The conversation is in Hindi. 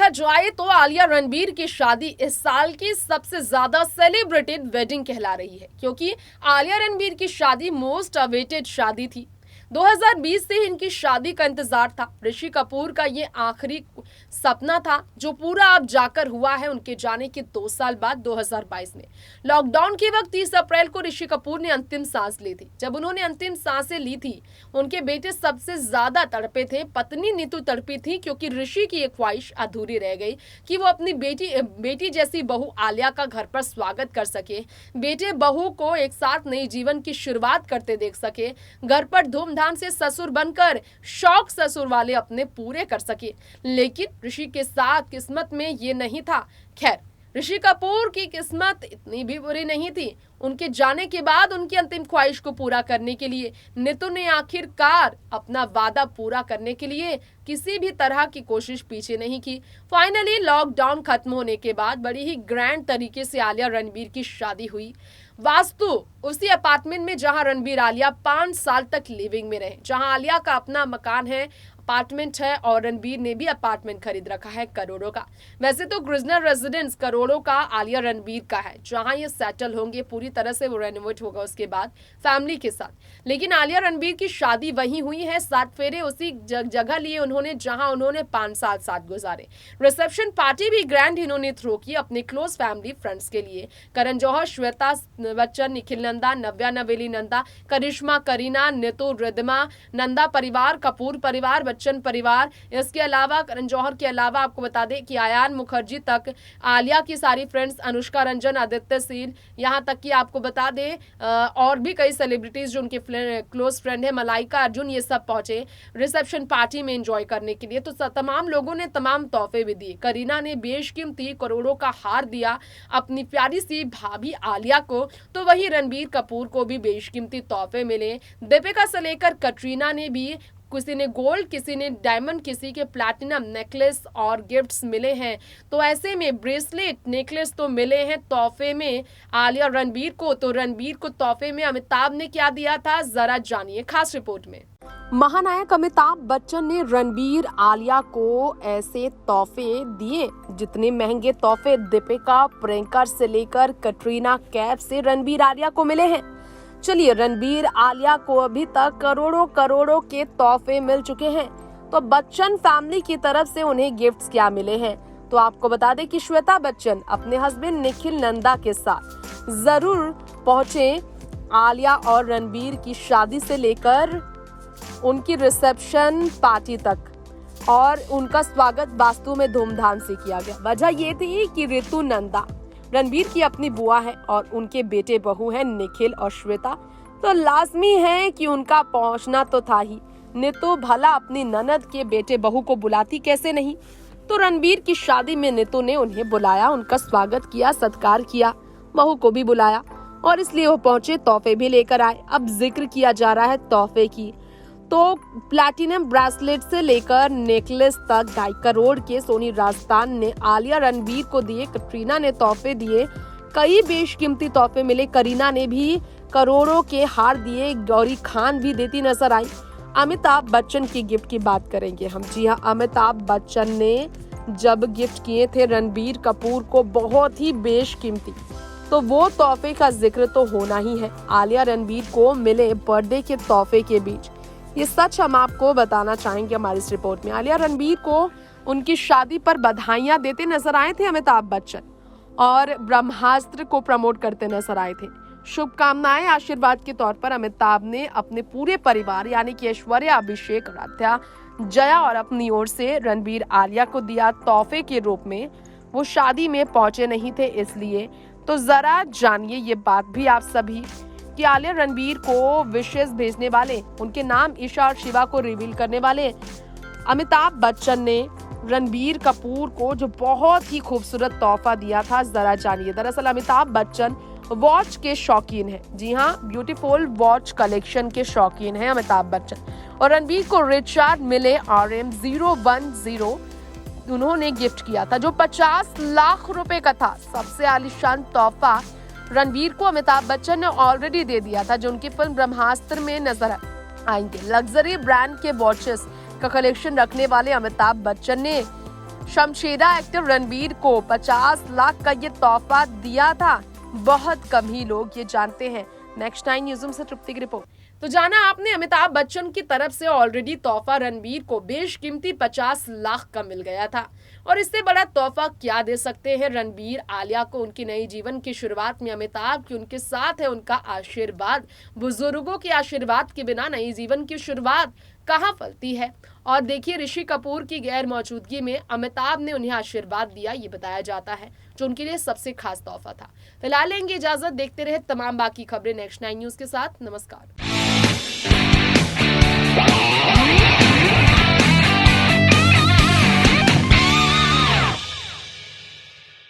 देखा जाए तो आलिया रणबीर की शादी इस साल की सबसे ज्यादा सेलिब्रेटेड वेडिंग कहला रही है, क्योंकि आलिया रणबीर की शादी मोस्ट अवेटेड शादी थी। 2020 से इनकी शादी का इंतजार था। ऋषि कपूर का ये आखिरी सपना था जो पूरा अब जाकर हुआ है उनके जाने के 2 साल बाद 2022 में। लॉकडाउन के वक्त 30 अप्रैल को ऋषि कपूर ने अंतिम सांस ली थी। जब उन्होंने अंतिम सांसें ली थी, उनके बेटे सबसे ज्यादा तड़पे थे। पत्नी नीतू तड़पी थी क्योंकि ऋषि की एक ख्वाहिश अधूरी रह गई कि वो अपनी बेटी जैसी बहू आलिया का घर पर स्वागत कर सके, बेटे बहू को एक साथ नई जीवन की शुरुआत करते देख सके, घर पर धूमधाम से ससुर बनकर शौक ससुर वाले अपने पूरे कर सके। लेकिन ऋषि के साथ किस्मत में ये नहीं था। खैर, ऋषि कपूर की किस्मत इतनी भी बुरी नहीं थी। उनके जाने के बाद उनकी अंतिम ख्वाहिश को पूरा करने के लिए नीतू ने आखिरकार अपना वादा पूरा करने के लिए किसी भी तरह की कोशिश पीछे नहीं की। फाइनली लॉकडाउन खत्म होने के बाद बड़ी ही ग्रैंड तरीके से आलिया रणबीर की शादी हुई। वास्तु उसी अपार्टमेंट में जहां रणबीर आलिया 5 साल तक लिविंग में रहे, जहां आलिया का अपना मकान है, अपार्टमेंट है, और रणबीर ने भी अपार्टमेंट खरीद रखा है करोड़ों का। वैसे तो ग्रिजनर रेजिडेंस करोड़ों का आलिया रणबीर का है, जहां ये सेटल होंगे, पूरी तरह से वो रेनोवेट होगा उसके बाद फैमिली के साथ। लेकिन आलिया रणबीर की शादी वहीं हुई है, 7 फेरे उसी जगह लिए उन्होंने जहां उन्होंने 5 साल साथ गुजारे। रिसेप्शन पार्टी भी ग्रैंड इन्होंने थ्रो की अपने क्लोज फैमिली फ्रेंड्स के लिए। करण जौहर, श्वेता बच्चन, निखिल नंदा, नव्या नवेली नंदा, करिश्मा, करीना, नीतू, रिद्धिमा, नंदा परिवार, कपूर परिवार, बच्चन परिवार। इसके अलावा करण जौहर के अलावा आपको बता दें कि आयान मुखर्जी तक आलिया की सारी फ्रेंड्स, अनुष्का रंजन, आदित्य सील, यहाँ तक कि आपको बता दें और भी कई सेलिब्रिटीज जो उनके क्लोज फ्रेंड है, मलाइका अर्जुन, ये सब पहुंचे रिसेप्शन पार्टी में एंजॉय करने के लिए। तो तमाम लोगों ने तमाम तोहफे भी दिए। करीना ने बेशकीमती करोड़ों का हार दिया अपनी प्यारी सी भाभी आलिया को, तो वही रणबीर कपूर को भी बेशकीमती तोहफे मिले। दीपिका से लेकर कटरीना ने भी, किसी ने गोल्ड, किसी ने डायमंड, किसी के प्लैटिनम नेकलेस और गिफ्ट्स मिले हैं। तो ऐसे में ब्रेसलेट, नेकलेस तो मिले हैं तोहफे में आलिया रणबीर को। तो रणबीर को तोहफे में अमिताभ ने क्या दिया था, जरा जानिए खास रिपोर्ट में। महानायक अमिताभ बच्चन ने रणबीर आलिया को ऐसे तोहफे दिए जितने महंगे तोहफे दीपिका, प्रियंका से लेकर कटरीना कैफ से रणबीर आलिया को मिले हैं। चलिए, रणबीर आलिया को अभी तक करोड़ों करोड़ों के तोहफे मिल चुके हैं, तो बच्चन फैमिली की तरफ से उन्हें गिफ्ट्स क्या मिले हैं। तो आपको बता दें कि श्वेता बच्चन अपने हस्बैंड निखिल नंदा के साथ जरूर पहुंचे आलिया और रणबीर की शादी से लेकर उनकी रिसेप्शन पार्टी तक, और उनका स्वागत वास्तु में धूमधाम से किया गया। वजह ये थी कि ऋतु नंदा रणबीर की अपनी बुआ है और उनके बेटे बहू हैं निखिल और श्वेता, तो लाजमी है कि उनका पहुंचना तो था ही। नीतू भला अपनी ननद के बेटे बहू को बुलाती कैसे नहीं, तो रणबीर की शादी में नीतू ने उन्हें बुलाया, उनका स्वागत किया, सत्कार किया, बहू को भी बुलाया और इसलिए वो पहुंचे, तोहफे भी लेकर आए। अब जिक्र किया जा रहा है तोहफे की, तो प्लैटिनम ब्रेसलेट से लेकर नेकलेस तक 2.5 करोड़ के सोनी राजस्थान ने आलिया रणबीर को दिए। कटरीना ने तोहफे दिए, कई बेशकीमती तोहफे मिले। करीना ने भी करोड़ों के हार दिए। गौरी खान भी देती नजर आई। अमिताभ बच्चन की गिफ्ट की बात करेंगे हम। जी हाँ, अमिताभ बच्चन ने जब गिफ्ट किए थे रणबीर कपूर को बहुत ही बेशकीमती, तो वो तोहफे का जिक्र तो होना ही है। आलिया रणबीर को मिले बर्थडे के तोहफे के बीच ये सच हम आपको बताना चाहेंगे हमारी इस रिपोर्ट में। आलिया रणबीर को उनकी शादी पर बधाइयां देते नजर आए थे अमिताभ बच्चन, और ब्रह्मास्त्र को प्रमोट करते नजर आए थे। शुभकामनाएं, आशीर्वाद के तौर पर अमिताभ ने अपने पूरे परिवार यानी कि ऐश्वर्या, अभिषेक, आराध्या, जया और अपनी ओर से रणबीर आलिया को दिया तोहफे के रूप में। वो शादी में पहुंचे नहीं थे इसलिए। तो जरा जानिए ये बात भी आप सभी कि आलिया रणबीर को विशेष भेजने वाले, उनके नाम ईशा और शिवा को रिवील करने वाले अमिताभ बच्चन ने रणबीर कपूर को जो बहुत ही खूबसूरत तोहफा दिया था, जरा जानिए। दरअसल अमिताभ बच्चन वॉच के शौकीन हैं। जी हाँ, ब्यूटीफुल वॉच कलेक्शन के शौकीन हैं अमिताभ बच्चन, और रणबीर को रिचार्ड मिले RM010 उन्होंने गिफ्ट किया था, जो 50 लाख रुपए का था। सबसे आलीशान तोहफा रणबीर को अमिताभ बच्चन ने ऑलरेडी दे दिया था, जो उनकी फिल्म ब्रह्मास्त्र में नजर आएंगे। लग्जरी ब्रांड के वॉचेस का कलेक्शन रखने वाले अमिताभ बच्चन ने शमशेरा एक्टर रणबीर को 50 लाख का ये तोहफा दिया था। बहुत कम ही लोग ये जानते हैं। नेक्स्ट 9 न्यूज़ से तृप्ति की रिपोर्ट। तो जाना आपने, अमिताभ बच्चन की तरफ से ऑलरेडी तोहफा रणबीर को बेशकीमती 50 लाख का मिल गया था। और इससे बड़ा तोहफा क्या दे सकते हैं रणबीर आलिया को उनकी नई जीवन की शुरुआत में। अमिताभ की उनके साथ है उनका आशीर्वाद। बुजुर्गों के आशीर्वाद के बिना नई जीवन की शुरुआत कहाँ फलती है। और देखिए, ऋषि कपूर की गैर मौजूदगी में अमिताभ ने उन्हें आशीर्वाद दिया, ये बताया जाता है, जो उनके लिए सबसे खास तोहफा था। फिलहाल लेंगे इजाजत, देखते रहे तमाम बाकी खबरें नेक्स्ट 9 न्यूज़ के साथ। नमस्कार।